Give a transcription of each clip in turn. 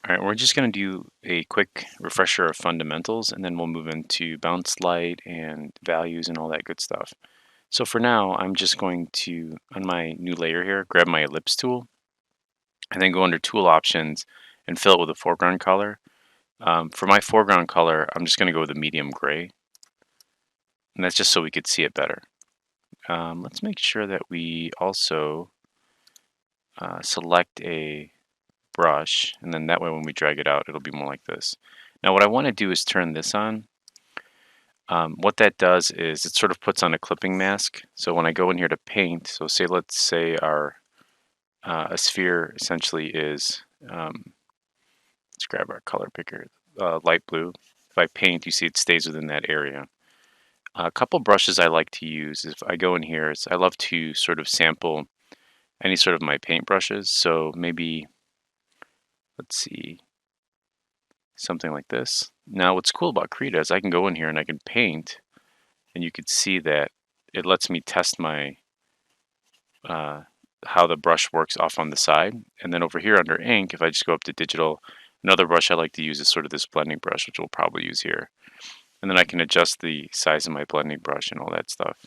All right, we're just going to do a quick refresher of fundamentals, and then we'll move into bounce light and values and all that good stuff. So for now, I'm just going to, on my new layer here, grab my ellipse tool, and then go under tool options and fill it with a foreground color. For my foreground color, I'm just going to go with a medium gray, and that's just so we could see it better. Let's make sure that we also select a brush, and then that way when we drag it out, it'll be more like this. Now what I want to do is turn this on. What that does is it sort of puts on a clipping mask. So when I go in here to paint, so let's say our a sphere essentially is, let's grab our color picker, light blue. If I paint, you see it stays within that area. A couple brushes I like to use if I go in here is I love to sort of sample any sort of my paint brushes. So maybe, let's see, something like this. Now what's cool about Krita is I can go in here and I can paint, and you can see that it lets me test my uh, how the brush works off on the side. And then over here under ink, if I just go up to digital, another brush I like to use is sort of this blending brush, which we'll probably use here. And then I can adjust the size of my blending brush and all that stuff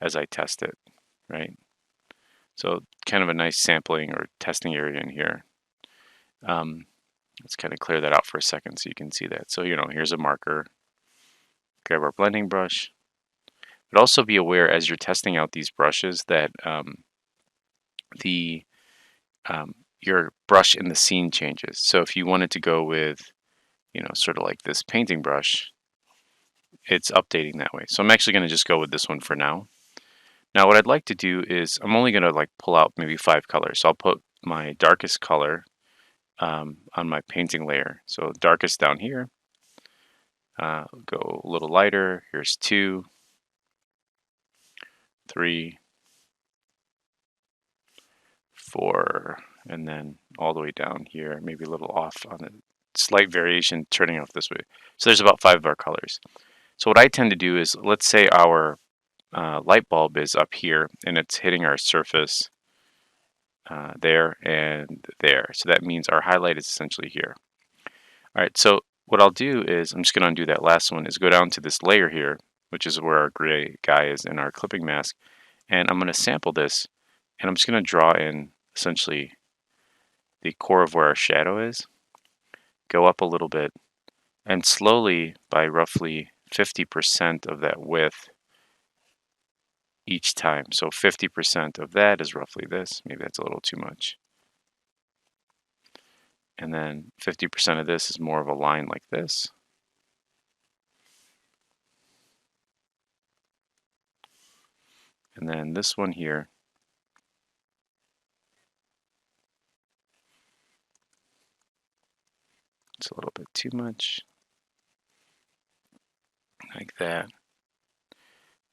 as I test it, right? So kind of a nice sampling or testing area in here. Let's kind of clear that out for a second so you can see that. So, here's a marker. Grab our blending brush. But also be aware as you're testing out these brushes that the your brush in the scene changes. So if you wanted to go with, sort of like this painting brush, it's updating that way. So I'm actually going to just go with this one for now. Now what I'd like to do is I'm only going to like pull out maybe 5 colors. So I'll put my darkest color on my painting layer. So darkest down here. Go a little lighter. Here's 2, 3, 4, and then all the way down here, maybe a little off on the slight variation turning off this way. So there's about 5 of our colors. So what I tend to do is, let's say our light bulb is up here and it's hitting our surface there and there. So that means our highlight is essentially here. All right, so what I'll do is, I'm just going to undo that last one, is go down to this layer here, which is where our gray guy is in our clipping mask. And I'm going to sample this, and I'm just going to draw in essentially the core of where our shadow is, go up a little bit, and slowly, by roughly 50% of that width each time. So 50% of that is roughly this. Maybe that's a little too much. And then 50% of this is more of a line like this. And then this one here, it's a little bit too much, like that.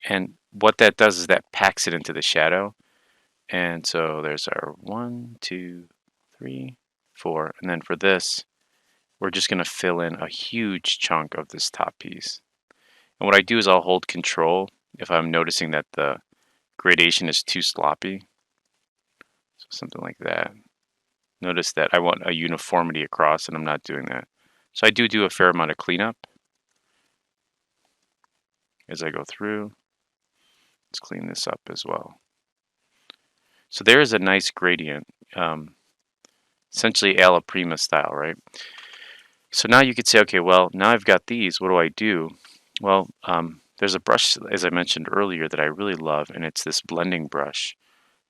And what that does is that packs it into the shadow. And so there's our 1, 2, 3, 4. And then for this, we're just going to fill in a huge chunk of this top piece. And what I do is I'll hold control if I'm noticing that the gradation is too sloppy. So something like that. Notice that I want a uniformity across, and I'm not doing that. So I do a fair amount of cleanup as I go through. Let's clean this up as well. So there is a nice gradient, essentially alla prima style, right? So now you could say, okay, well, now I've got these, what do I do? Well, there's a brush, as I mentioned earlier, that I really love, and it's this blending brush.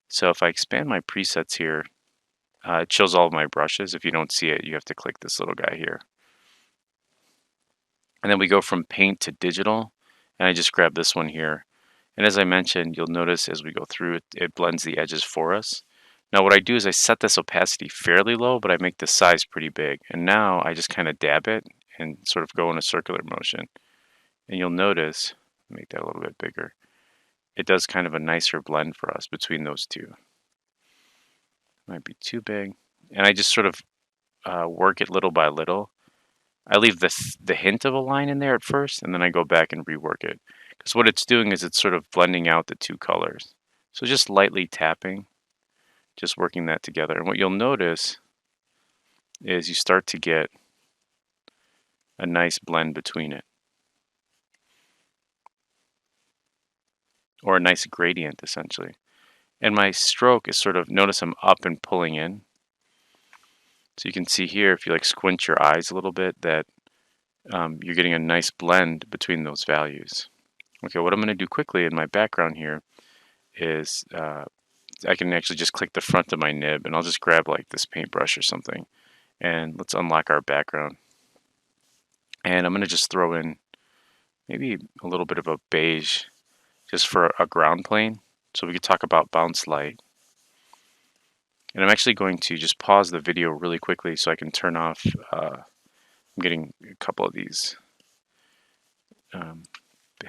So if I expand my presets here, it shows all of my brushes. If you don't see it, you have to click this little guy here. And then we go from paint to digital, and I just grab this one here. And as I mentioned, you'll notice as we go through it, it blends the edges for us. Now what I do is I set this opacity fairly low, but I make the size pretty big. And now I just kind of dab it and sort of go in a circular motion. And you'll notice, make that a little bit bigger, it does kind of a nicer blend for us between those two. Might be too big. And I just sort of work it little by little. I leave the hint of a line in there at first, and then I go back and rework it. Because what it's doing is it's sort of blending out the two colors. So just lightly tapping, just working that together. And what you'll notice is you start to get a nice blend between it, or a nice gradient essentially. And my stroke is sort of, notice I'm up and pulling in. So you can see here, if you like squint your eyes a little bit, that you're getting a nice blend between those values. Okay, what I'm going to do quickly in my background here is I can actually just click the front of my nib, and I'll just grab like this paintbrush or something, and let's unlock our background. And I'm going to just throw in maybe a little bit of a beige just for a ground plane, so we could talk about bounce light. And I'm actually going to just pause the video really quickly so I can turn off, I'm getting a couple of these um,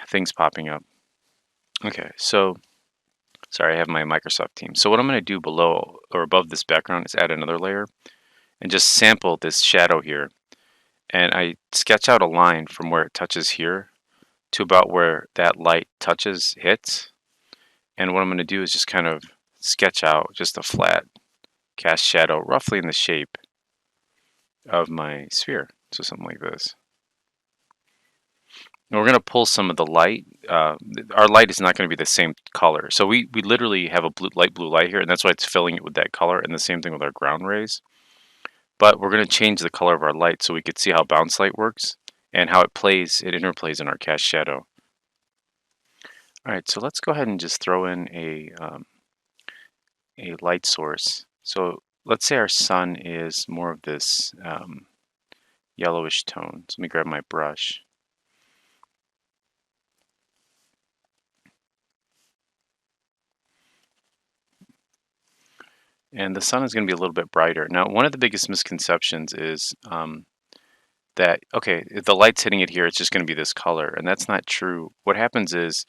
things popping up. Okay, so sorry, I have my Microsoft Teams. So what I'm going to do below or above this background is add another layer and just sample this shadow here. And I sketch out a line from where it touches here to about where that light touches, hits. And what I'm going to do is just kind of sketch out just a flat cast shadow roughly in the shape of my sphere. So something like this. And we're going to pull some of the light. Our light is not going to be the same color. So we literally have a light blue light here, and that's why it's filling it with that color, and the same thing with our ground rays. But we're going to change the color of our light so we could see how bounce light works and how it interplays in our cast shadow. All right, so let's go ahead and just throw in a light source. So let's say our sun is more of this yellowish tone. So let me grab my brush. And the sun is going to be a little bit brighter. Now, one of the biggest misconceptions is that, okay, if the light's hitting it here, it's just going to be this color. And that's not true. What happens is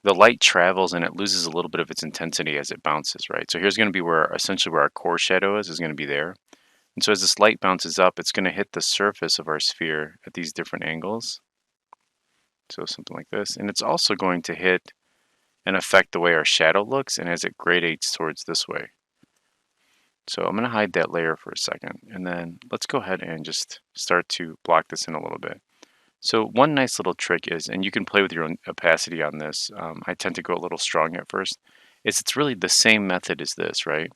the light travels and it loses a little bit of its intensity as it bounces, right? So here's going to be where essentially where our core shadow is going to be there. And so as this light bounces up, it's going to hit the surface of our sphere at these different angles. So something like this. And it's also going to hit and affect the way our shadow looks and as it gradates towards this way. So I'm going to hide that layer for a second, and then let's go ahead and just start to block this in a little bit. So one nice little trick is, and you can play with your own opacity on this, I tend to go a little strong at first, is it's really the same method as this, right?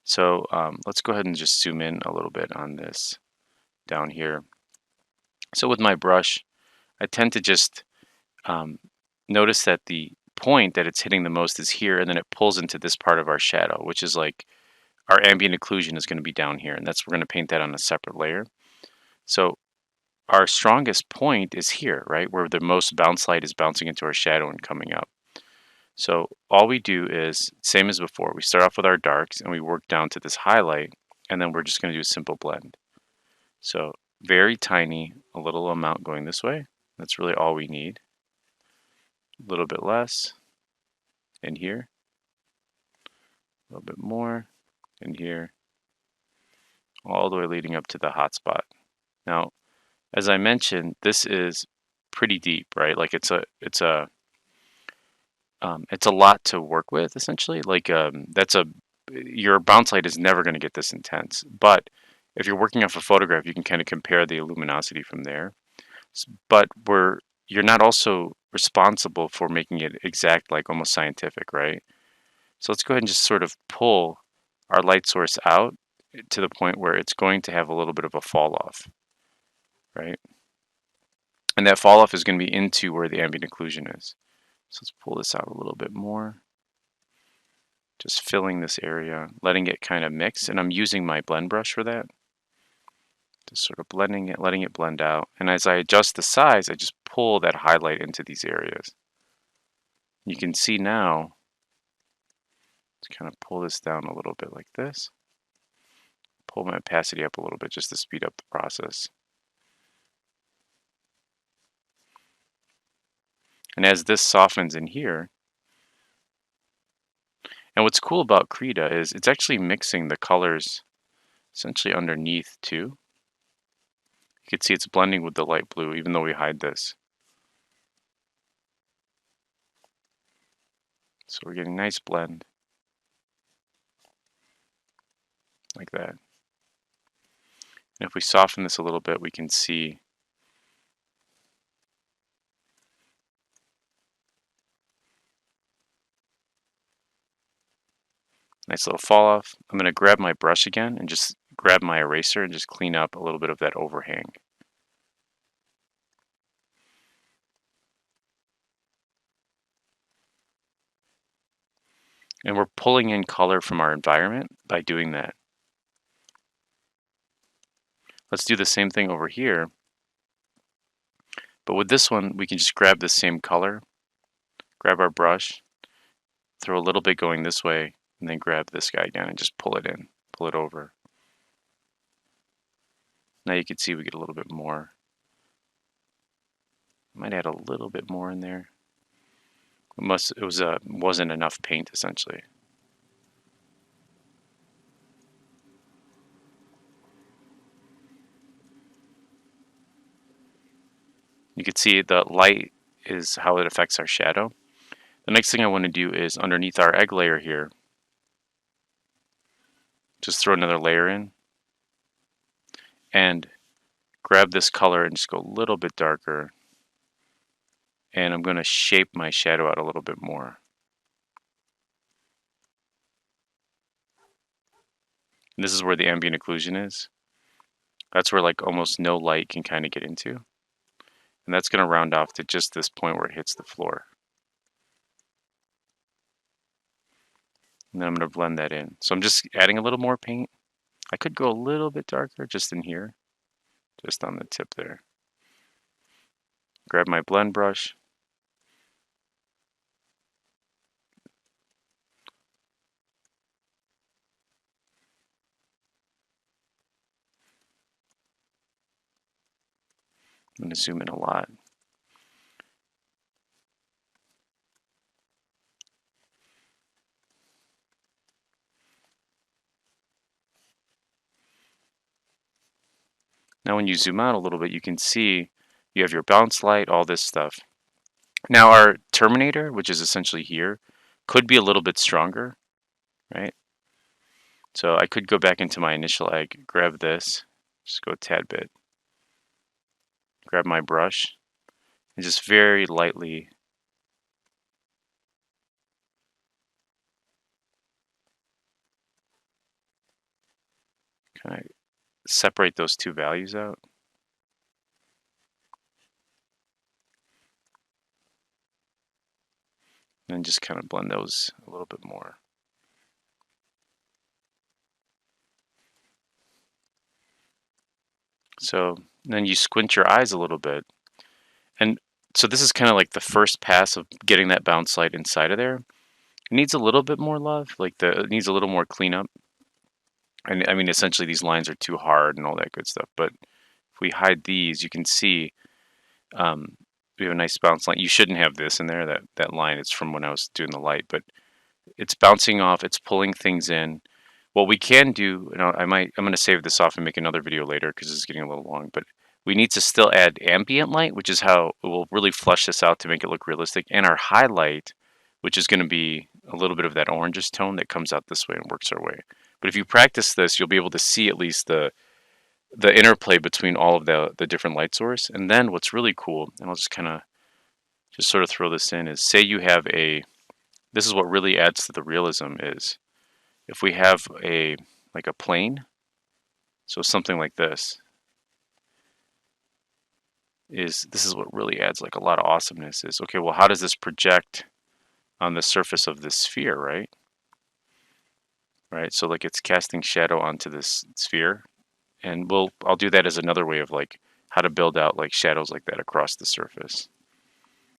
So let's go ahead and just zoom in a little bit on this down here. So with my brush, I tend to just notice that the point that it's hitting the most is here, and then it pulls into this part of our shadow, which is like our ambient occlusion is going to be down here, and we're going to paint that on a separate layer. So our strongest point is here, right, where the most bounce light is bouncing into our shadow and coming up. So all we do is, same as before, we start off with our darks and we work down to this highlight, and then we're just going to do a simple blend. So very tiny, a little amount going this way. That's really all we need. A little bit less in here, a little bit more in here, all the way leading up to the hot spot. Now, as I mentioned, this is pretty deep, right? Like it's a lot to work with essentially. Like your bounce light is never going to get this intense, but if you're working off a photograph, you can kind of compare the luminosity from there. But you're not also responsible for making it exact, like almost scientific, right? So let's go ahead and just sort of pull our light source out to the point where it's going to have a little bit of a fall off, right? And that fall off is going to be into where the ambient occlusion is. So let's pull this out a little bit more. Just filling this area, letting it kind of mix. And I'm using my blend brush for that. Just sort of blending it, letting it blend out. And as I adjust the size, I just pull that highlight into these areas. You can see now, let's kind of pull this down a little bit like this. Pull my opacity up a little bit just to speed up the process. And as this softens in here, and what's cool about Krita is it's actually mixing the colors essentially underneath too. You can see it's blending with the light blue even though we hide this. So we're getting a nice blend like that. And if we soften this a little bit, we can see nice little fall off. I'm going to grab my brush again and just grab my eraser and just clean up a little bit of that overhang. And we're pulling in color from our environment by doing that. Let's do the same thing over here. But with this one, we can just grab the same color, grab our brush, throw a little bit going this way, and then grab this guy again and just pull it in, pull it over. Now you can see we get a little bit more. Might add a little bit more in there. Wasn't enough paint essentially. You can see the light is how it affects our shadow. The next thing I want to do is underneath our egg layer here, just throw another layer in and grab this color and just go a little bit darker. And I'm going to shape my shadow out a little bit more. And this is where the ambient occlusion is. That's where like almost no light can kind of get into. And that's going to round off to just this point where it hits the floor. And then I'm going to blend that in. So I'm just adding a little more paint. I could go a little bit darker just in here, just on the tip there. Grab my blend brush. I'm going to zoom in a lot. Now when you zoom out a little bit, you can see you have your bounce light, all this stuff. Now our terminator, which is essentially here, could be a little bit stronger, right? So I could go back into my initial egg, grab this, just go a tad bit, grab my brush, and just very lightly kind of separate those two values out. And just kind of blend those a little bit more. So then you squint your eyes a little bit. And so this is kind of like the first pass of getting that bounce light inside of there. It needs a little bit more love, it needs a little more cleanup. And I mean, essentially these lines are too hard and all that good stuff. But if we hide these, you can see we have a nice bounce line. You shouldn't have this in there, that line. It's from when I was doing the light, but it's bouncing off, it's pulling things in. What we can do, I'm going to save this off and make another video later because this is getting a little long, but we need to still add ambient light, which is how it will really flush this out to make it look realistic, and our highlight, which is going to be a little bit of that orangish tone that comes out this way and works our way. But if you practice this, you'll be able to see at least the interplay between all of the different light source. And then what's really cool, and I'll just kind of just sort of throw this in, is say you have this is what really adds to the realism is if we have like a plane, so something like this is what really adds like a lot of awesomeness is, okay, well, how does this project on the surface of this sphere, right? Right, so like it's casting shadow onto this sphere, and I'll do that as another way of like how to build out like shadows like that across the surface.